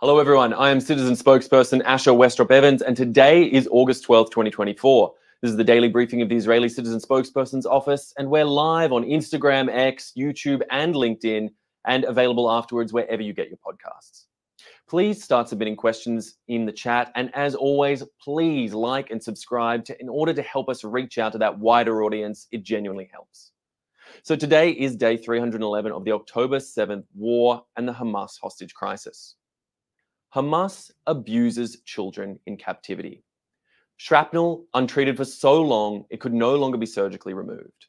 Hello everyone, I am Citizens Spokesperson Westropp-Evans, and today is August 12th, 2024. This is the daily briefing of the Israeli Citizen Spokesperson's office, and we're live on Instagram, X, YouTube, and LinkedIn, and available afterwards wherever you get your podcasts. Please start submitting questions in the chat, and as always, please like and subscribe in order to help us reach out to that wider audience. It genuinely helps. So today is day 311 of the October 7th war and the Hamas hostage crisis. Hamas abuses children in captivity. Shrapnel, untreated for so long, it could no longer be surgically removed.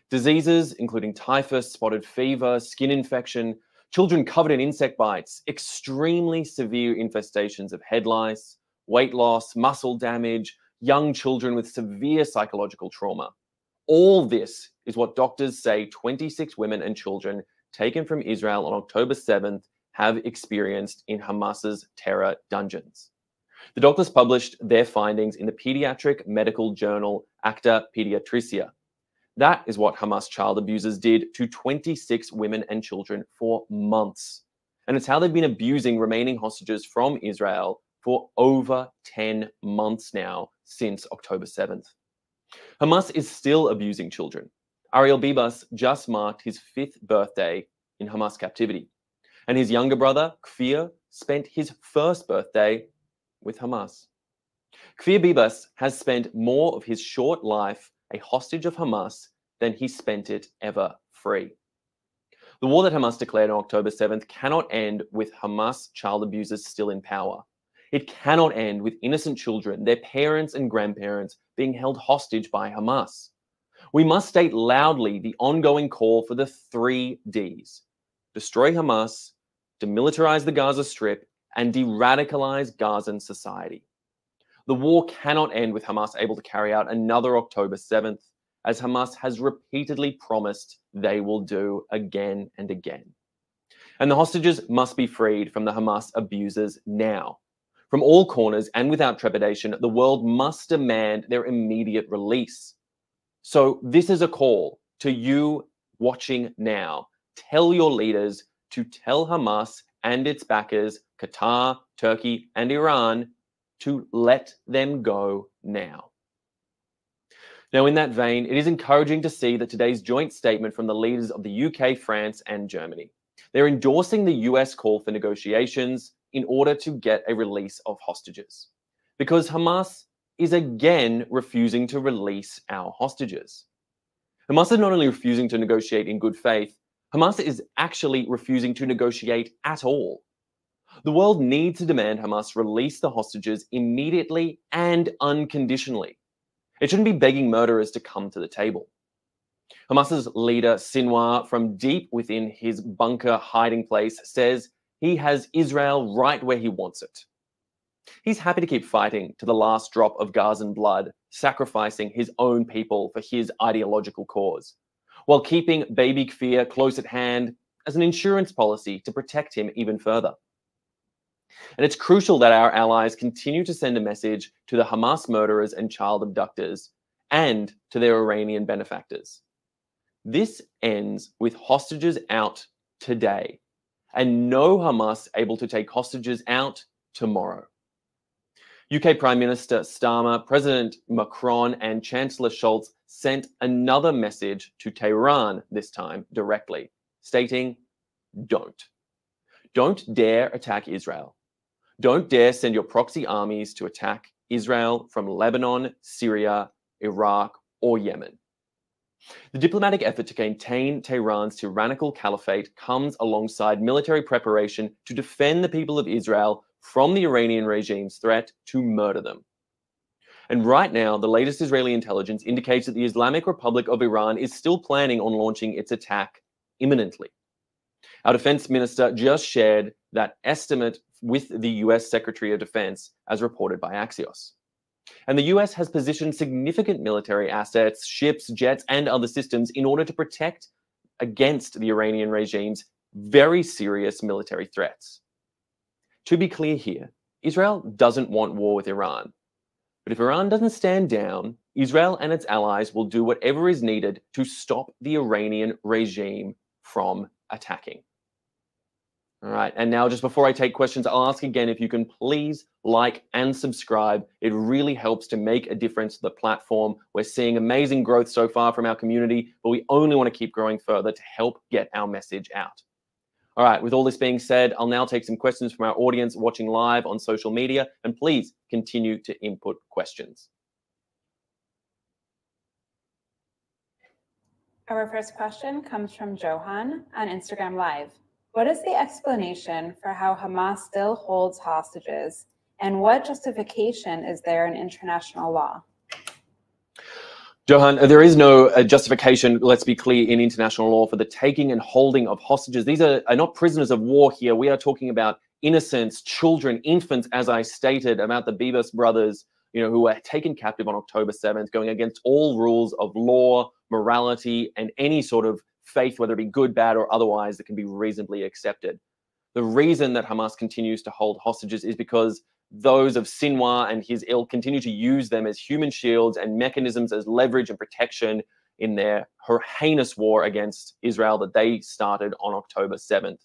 Diseases, including typhus, spotted fever, skin infection, children covered in insect bites, extremely severe infestations of head lice, weight loss, muscle damage, young children with severe psychological trauma. All this is what doctors say 26 women and children taken from Israel on October 7th have experienced in Hamas's terror dungeons. The doctors published their findings in the pediatric medical journal Acta Pediatricia. That is what Hamas child abusers did to 26 women and children for months. And it's how they've been abusing remaining hostages from Israel for over 10 months now, since October 7th. Hamas is still abusing children. Ariel Bibas just marked his 5th birthday in Hamas captivity. And his younger brother, Kfir, spent his 1st birthday with Hamas. Kfir Bibas has spent more of his short life a hostage of Hamas than he spent it ever free. The war that Hamas declared on October 7th cannot end with Hamas child abusers still in power. It cannot end with innocent children, their parents and grandparents being held hostage by Hamas. We must state loudly the ongoing call for the 3 Ds. Destroy Hamas, demilitarize the Gaza Strip, and de-radicalize Gazan society. The war cannot end with Hamas able to carry out another October 7th, as Hamas has repeatedly promised they will do again and again. And the hostages must be freed from the Hamas abusers now. From all corners and without trepidation, the world must demand their immediate release. So this is a call to you watching now. Tell your leaders to tell Hamas and its backers, Qatar, Turkey, and Iran, to let them go now. Now, in that vein, it is encouraging to see that today's joint statement from the leaders of the UK, France, and Germany. They're endorsing the US call for negotiations in order to get a release of hostages, because Hamas is again refusing to release our hostages. Hamas is not only refusing to negotiate in good faith, Hamas is actually refusing to negotiate at all. The world needs to demand Hamas release the hostages immediately and unconditionally. It shouldn't be begging murderers to come to the table. Hamas's leader, Sinwar, from deep within his bunker hiding place, says he has Israel right where he wants it. He's happy to keep fighting to the last drop of Gazan blood, sacrificing his own people for his ideological cause, while keeping baby Kfir close at hand as an insurance policy to protect him even further. And it's crucial that our allies continue to send a message to the Hamas murderers and child abductors and to their Iranian benefactors. This ends with hostages out today and no Hamas able to take hostages out tomorrow. UK Prime Minister Starmer, President Macron, and Chancellor Scholz sent another message to Tehran, this time directly, stating, don't. Don't dare attack Israel. Don't dare send your proxy armies to attack Israel from Lebanon, Syria, Iraq, or Yemen. The diplomatic effort to contain Tehran's tyrannical caliphate comes alongside military preparation to defend the people of Israel from the Iranian regime's threat to murder them. And right now, the latest Israeli intelligence indicates that the Islamic Republic of Iran is still planning on launching its attack imminently. Our defense minister just shared that estimate with the US Secretary of Defense, as reported by Axios. And the US has positioned significant military assets, ships, jets, and other systems in order to protect against the Iranian regime's very serious military threats. To be clear here, Israel doesn't want war with Iran. But if Iran doesn't stand down, Israel and its allies will do whatever is needed to stop the Iranian regime from attacking. All right, and now just before I take questions, I'll ask again if you can please like and subscribe. It really helps to make a difference to the platform. We're seeing amazing growth so far from our community, but we only want to keep growing further to help get our message out. All right, with all this being said, I'll now take some questions from our audience watching live on social media, and please continue to input questions. Our first question comes from Johan on Instagram Live. What is the explanation for how Hamas still holds hostages, and what justification is there in international law? Johan, there is no justification, let's be clear, in international law for the taking and holding of hostages. These are not prisoners of war here. We are talking about innocents, children, infants, as I stated, about the Bibas brothers, who were taken captive on October 7th, going against all rules of law, morality, and any sort of faith, whether it be good, bad, or otherwise, that can be reasonably accepted. The reason that Hamas continues to hold hostages is because those of Sinwar and his ilk continue to use them as human shields and mechanisms as leverage and protection in their heinous war against Israel that they started on October 7th.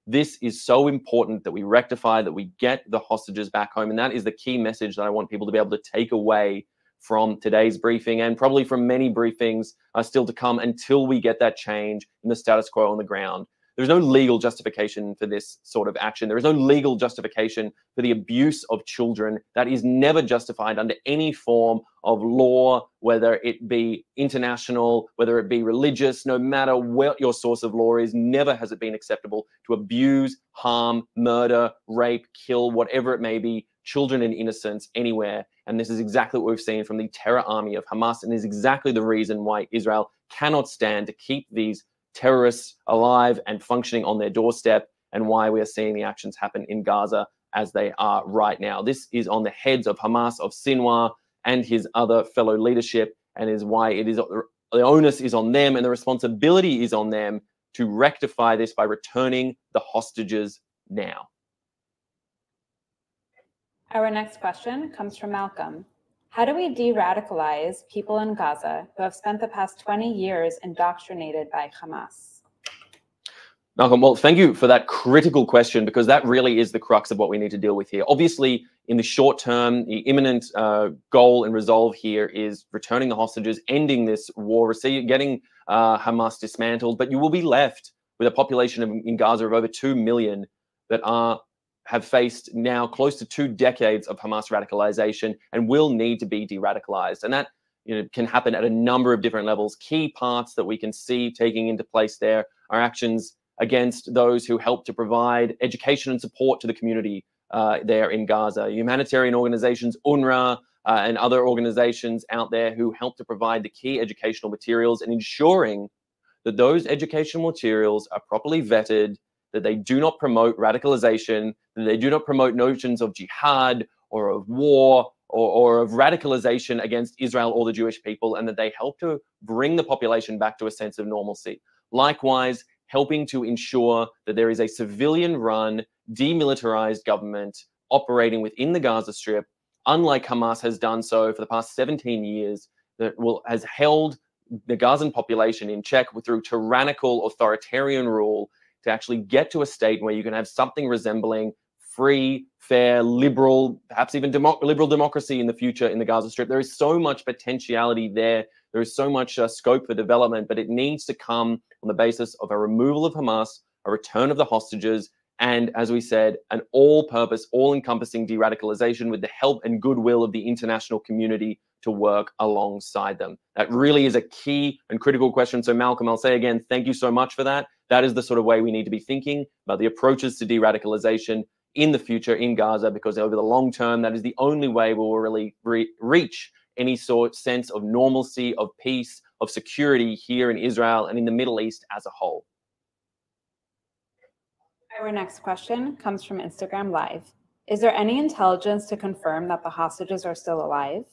This is so important that we rectify, that we get the hostages back home. And that is the key message that I want people to be able to take away from today's briefing, and probably from many briefings still to come, until we get that change in the status quo on the ground. There's no legal justification for this sort of action. There is no legal justification for the abuse of children. That is never justified under any form of law, whether it be international, whether it be religious. No matter what your source of law is, never has it been acceptable to abuse, harm, murder, rape, kill, whatever it may be, children and innocents anywhere. And this is exactly what we've seen from the terror army of Hamas, and is exactly the reason why Israel cannot stand to keep these terrorists alive and functioning on their doorstep, and why we are seeing the actions happen in Gaza as they are right now. This is on the heads of Hamas, of Sinwar, and his other fellow leadership, and is why it is the onus is on them and the responsibility is on them to rectify this by returning the hostages now. Our next question comes from Malcolm. How do we de-radicalize people in Gaza who have spent the past 20 years indoctrinated by Hamas? Malcolm, well, thank you for that critical question, because that really is the crux of what we need to deal with here. Obviously, in the short term, the imminent goal and resolve here is returning the hostages, ending this war, getting Hamas dismantled. But you will be left with a population in Gaza of over 2 million that have faced now close to 2 decades of Hamas radicalization and will need to be de-radicalized. And that can happen at a number of different levels. Key parts that we can see taking into place there are actions against those who help to provide education and support to the community there in Gaza. Humanitarian organizations, UNRWA, and other organizations out there who help to provide the key educational materials, and ensuring that those educational materials are properly vetted, that they do not promote radicalization, that they do not promote notions of jihad or of war or of radicalization against Israel or the Jewish people, and that they help to bring the population back to a sense of normalcy. Likewise, helping to ensure that there is a civilian-run, demilitarized government operating within the Gaza Strip, unlike Hamas has done so for the past 17 years, that has held the Gazan population in check through tyrannical, authoritarian rule, to actually get to a state where you can have something resembling free, fair, liberal, perhaps even liberal democracy in the future in the Gaza Strip. There is so much potentiality there. There is so much scope for development, but it needs to come on the basis of a removal of Hamas, a return of the hostages, and, as we said, an all-purpose, all-encompassing de-radicalization with the help and goodwill of the international community to work alongside them. That really is a key and critical question. So, Malcolm, I'll say again, thank you so much for that. That is the sort of way we need to be thinking about the approaches to de-radicalization in the future in Gaza, because over the long term, that is the only way we will really reach any sort sense of normalcy, of peace, of security here in Israel and in the Middle East as a whole. Our next question comes from Instagram Live. Is there any intelligence to confirm that the hostages are still alive?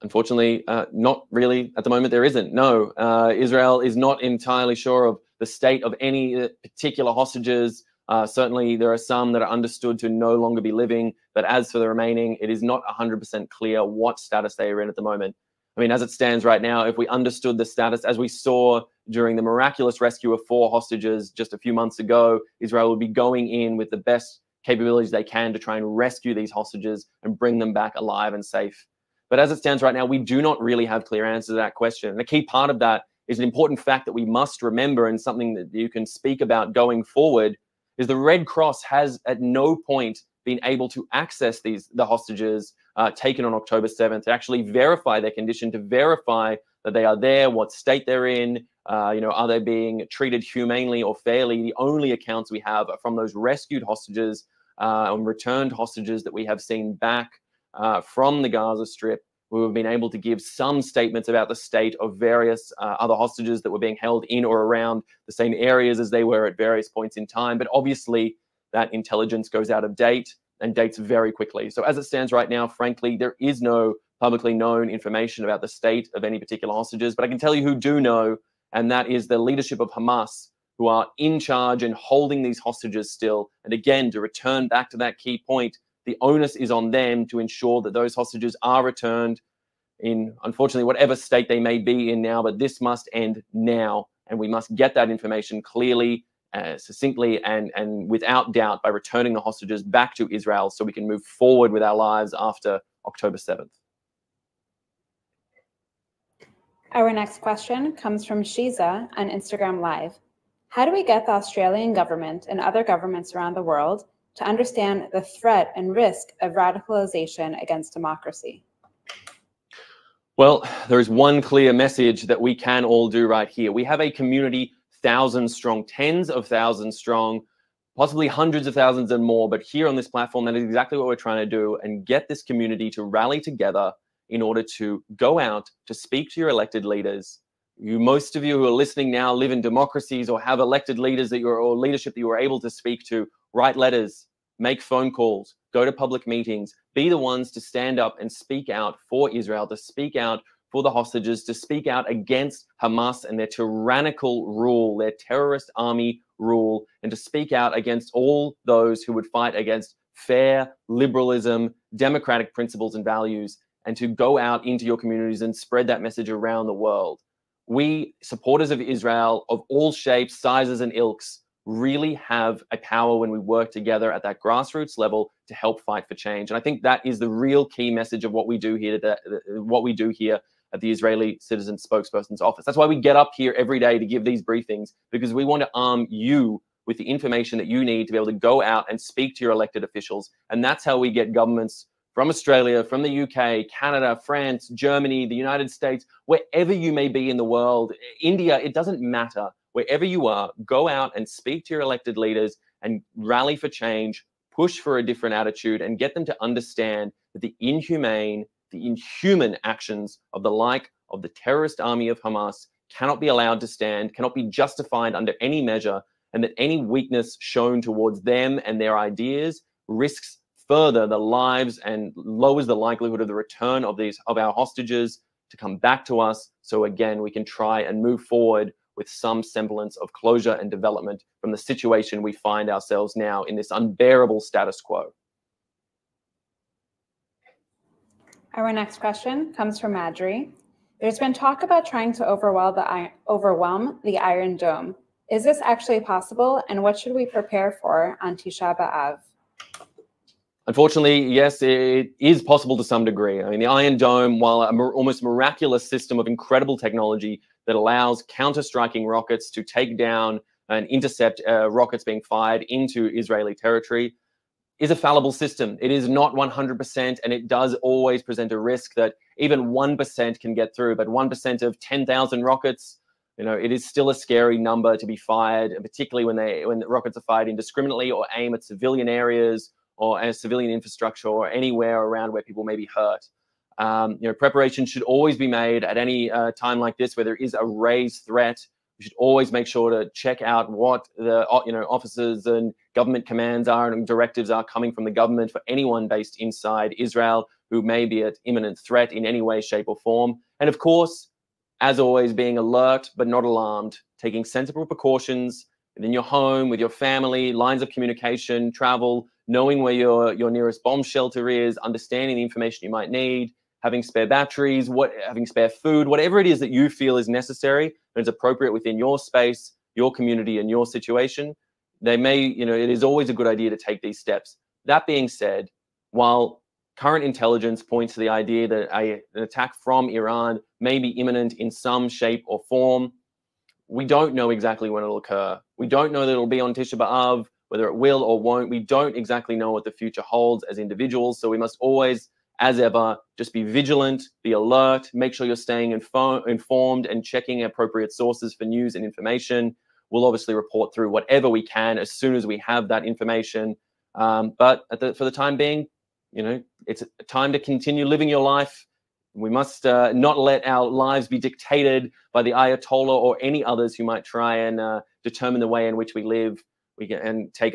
Unfortunately, not really. At the moment, there isn't. No, Israel is not entirely sure of the state of any particular hostages. Certainly, there are some that are understood to no longer be living. But as for the remaining, it is not 100% clear what status they are in at the moment. I mean, as it stands right now, if we understood the status, as we saw during the miraculous rescue of 4 hostages just a few months ago, Israel would be going in with the best capabilities they can to try and rescue these hostages and bring them back alive and safe. But as it stands right now, we do not really have clear answers to that question. And a key part of that is an important fact that we must remember, and something that you can speak about going forward, is the Red Cross has at no point been able to access the hostages taken on October 7th, to actually verify their condition, to verify that they are there, what state they're in, are they being treated humanely or fairly. The only accounts we have are from those rescued hostages and returned hostages that we have seen back from the Gaza Strip, who have been able to give some statements about the state of various other hostages that were being held in or around the same areas as they were at various points in time. But obviously, that intelligence goes out of date and dates very quickly. So as it stands right now, frankly, there is no publicly known information about the state of any particular hostages. But I can tell you who do know, and that is the leadership of Hamas, who are in charge and holding these hostages still. And again, to return back to that key point, the onus is on them to ensure that those hostages are returned in, unfortunately, whatever state they may be in now. But this must end now, and we must get that information clearly, succinctly, and without doubt, by returning the hostages back to Israel so we can move forward with our lives after October 7th. Our next question comes from Shiza on Instagram Live. How do we get the Australian government and other governments around the world to understand the threat and risk of radicalization against democracy? Well, there is one clear message that we can all do right here. We have a community thousands strong, tens of thousands strong, possibly hundreds of thousands and more. But here on this platform, that is exactly what we're trying to do, and get this community to rally together in order to go out to speak to your elected leaders. Most of you who are listening now live in democracies or have elected leaders or leadership that you are able to speak to. Write letters, make phone calls, go to public meetings, be the ones to stand up and speak out for Israel, to speak out for the hostages, to speak out against Hamas and their tyrannical rule, their terrorist army rule, and to speak out against all those who would fight against fair liberalism, democratic principles and values, and to go out into your communities and spread that message around the world. We, supporters of Israel of all shapes, sizes, and ilks, really have a power when we work together at that grassroots level to help fight for change. And I think that is the real key message of what we do here, at the Israeli Citizens Spokesperson's office. That's why we get up here every day to give these briefings, because we want to arm you with the information that you need to be able to go out and speak to your elected officials. And that's how we get governments from Australia, from the UK, Canada, France, Germany, the United States, wherever you may be in the world, India, it doesn't matter. Wherever you are, go out and speak to your elected leaders and rally for change, push for a different attitude, and get them to understand that the inhuman actions of the like of the terrorist army of Hamas cannot be allowed to stand, cannot be justified under any measure, and that any weakness shown towards them and their ideas risks further the lives and lowers the likelihood of the return of our hostages to come back to us. So again, we can try and move forward with some semblance of closure and development from the situation we find ourselves now in, this unbearable status quo. Our next question comes from Madry. There's been talk about trying to overwhelm the Iron Dome. Is this actually possible, and what should we prepare for on Tisha B'Av? Unfortunately, yes, it is possible to some degree. I mean, the Iron Dome, while an almost miraculous system of incredible technology that allows counter-striking rockets to take down and intercept rockets being fired into Israeli territory, is a fallible system. It is not 100%, and it does always present a risk that even 1% can get through. But 1% of 10,000 rockets, it is still a scary number to be fired, particularly when the rockets are fired indiscriminately or aim at civilian areas or a civilian infrastructure or anywhere around where people may be hurt. Preparation should always be made at any time like this where there is a raised threat. We should always make sure to check out what the officers and government commands are and directives are coming from the government for anyone based inside Israel who may be at imminent threat in any way, shape, or form. And of course, as always, being alert but not alarmed, taking sensible precautions within your home, with your family, lines of communication, travel, knowing where your nearest bomb shelter is, understanding the information you might need, having spare batteries, having spare food, whatever it is that you feel is necessary and is appropriate within your space, your community, and your situation. They may, it is always a good idea to take these steps. That being said, while current intelligence points to the idea that an attack from Iran may be imminent in some shape or form, we don't know exactly when it'll occur. We don't know that it'll be on Tisha B'Av, whether it will or won't. We don't exactly know what the future holds as individuals. So we must always, as ever, just be vigilant, be alert, make sure you're staying informed and checking appropriate sources for news and information. We'll obviously report through whatever we can as soon as we have that information. But for the time being, it's time to continue living your life. We must not let our lives be dictated by the Ayatollah or any others who might try and determine the way in which we live. We can take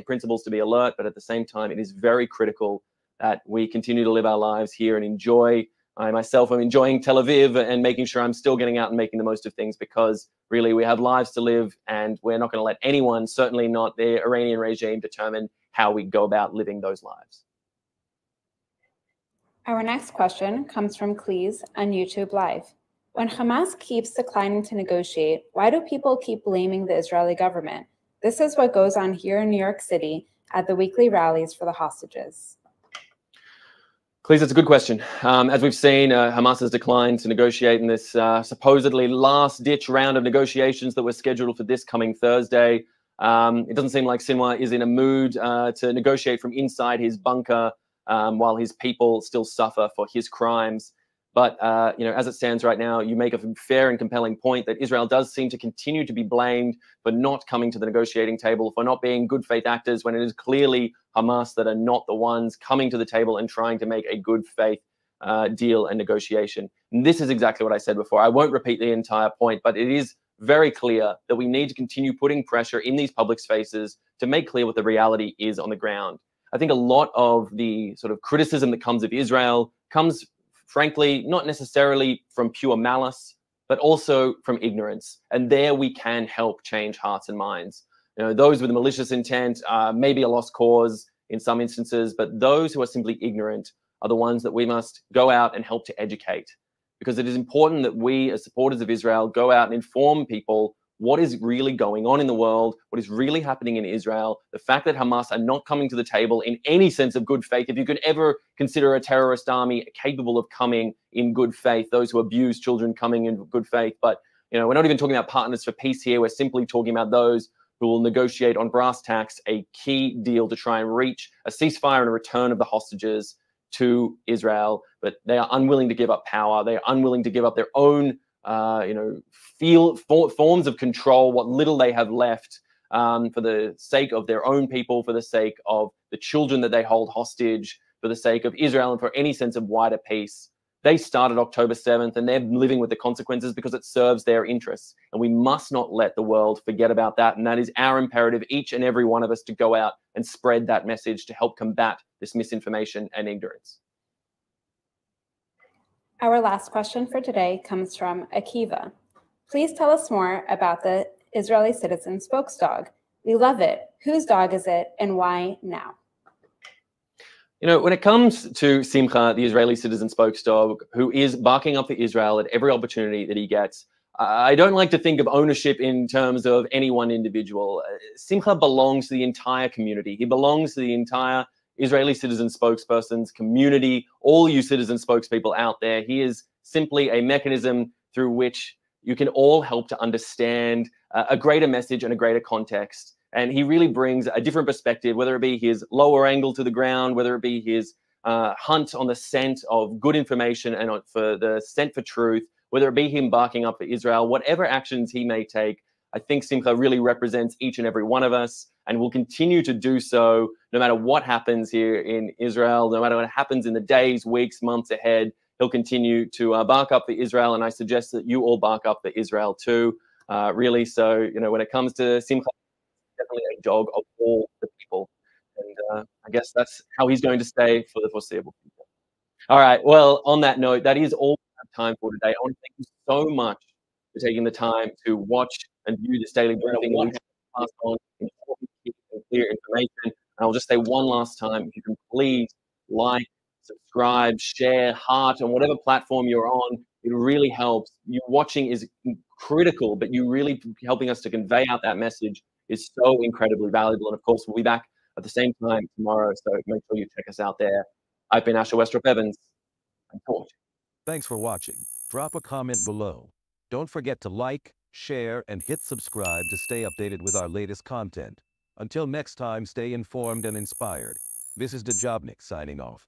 principles to be alert, but at the same time, it is very critical that we continue to live our lives here and enjoy. I myself am enjoying Tel Aviv and making sure I'm still getting out and making the most of things, because really we have lives to live, and we're not going to let anyone, certainly not the Iranian regime, determine how we go about living those lives. Our next question comes from Cleese on YouTube Live. When Hamas keeps declining to negotiate, why do people keep blaming the Israeli government? This is what goes on here in New York City at the weekly rallies for the hostages. Cleese, that's a good question. As we've seen, Hamas has declined to negotiate in this supposedly last-ditch round of negotiations that were scheduled for this coming Thursday. It doesn't seem like Sinwar is in a mood to negotiate from inside his bunker while his people still suffer for his crimes. But as it stands right now, you make a fair and compelling point that Israel does seem to continue to be blamed for not coming to the negotiating table, for not being good faith actors, when it is clearly Hamas that are not the ones coming to the table and trying to make a good faith deal and negotiation. And this is exactly what I said before. I won't repeat the entire point, but it is very clear that we need to continue putting pressure in these public spaces to make clear what the reality is on the ground. I think a lot of the sort of criticism that comes of Israel comes, frankly, not necessarily from pure malice, but also from ignorance. And there we can help change hearts and minds. Those with a malicious intent may be a lost cause in some instances, but those who are simply ignorant are the ones that we must go out and help to educate. Because it is important that we, as supporters of Israel, go out and inform people what is really going on in the world, what is really happening in Israel, the fact that Hamas are not coming to the table in any sense of good faith. If you could ever consider a terrorist army capable of coming in good faith, those who abuse children coming in good faith. But we're not even talking about partners for peace here. We're simply talking about those who will negotiate on brass tacks a key deal to try and reach a ceasefire and a return of the hostages to Israel. But they are unwilling to give up power. They are unwilling to give up their own forms of control, what little they have left, for the sake of their own people, for the sake of the children that they hold hostage, for the sake of Israel, and for any sense of wider peace. They started October 7th, and they're living with the consequences because it serves their interests. And we must not let the world forget about that. And that is our imperative, each and every one of us, to go out and spread that message to help combat this misinformation and ignorance. Our last question for today comes from Akiva. Please tell us more about the Israeli Citizens Spokesdog. We love it. Whose dog is it, and why now? When it comes to Simcha, the Israeli Citizen Spokesdog, who is barking up for Israel at every opportunity that he gets, I don't like to think of ownership in terms of any one individual. Simcha belongs to the entire community. He belongs to the entire Israeli Citizen Spokespersons community, all you citizen spokespeople out there. He is simply a mechanism through which you can all help to understand a greater message and a greater context. And he really brings a different perspective, whether it be his lower angle to the ground, whether it be his hunt on the scent of good information and for the scent for truth, whether it be him barking up for Israel, whatever actions he may take. I think Simcha really represents each and every one of us, and will continue to do so no matter what happens here in Israel, no matter what happens in the days, weeks, months ahead. He'll continue to bark up for Israel, and I suggest that you all bark up for Israel too, really. So, when it comes to Simcha, definitely a dog of all the people. And I guess that's how he's going to stay for the foreseeable future. All right. Well, on that note, that is all we have time for today. I want to thank you so much for taking the time to watch and view this daily briefing. We pass on important, clear information. And I'll just say one last time, if you can please like, subscribe, subscribe, share, heart on whatever platform you're on. It really helps. You watching is critical, but you really helping us to convey out that message is so incredibly valuable. And of course, we'll be back at the same time tomorrow, so make sure you check us out there. I've been Asher Westropp-Evans. Thanks for watching. Drop a comment below. Don't forget to like, share, and hit subscribe to stay updated with our latest content. Until next time, stay informed and inspired. This is Dejobnik signing off.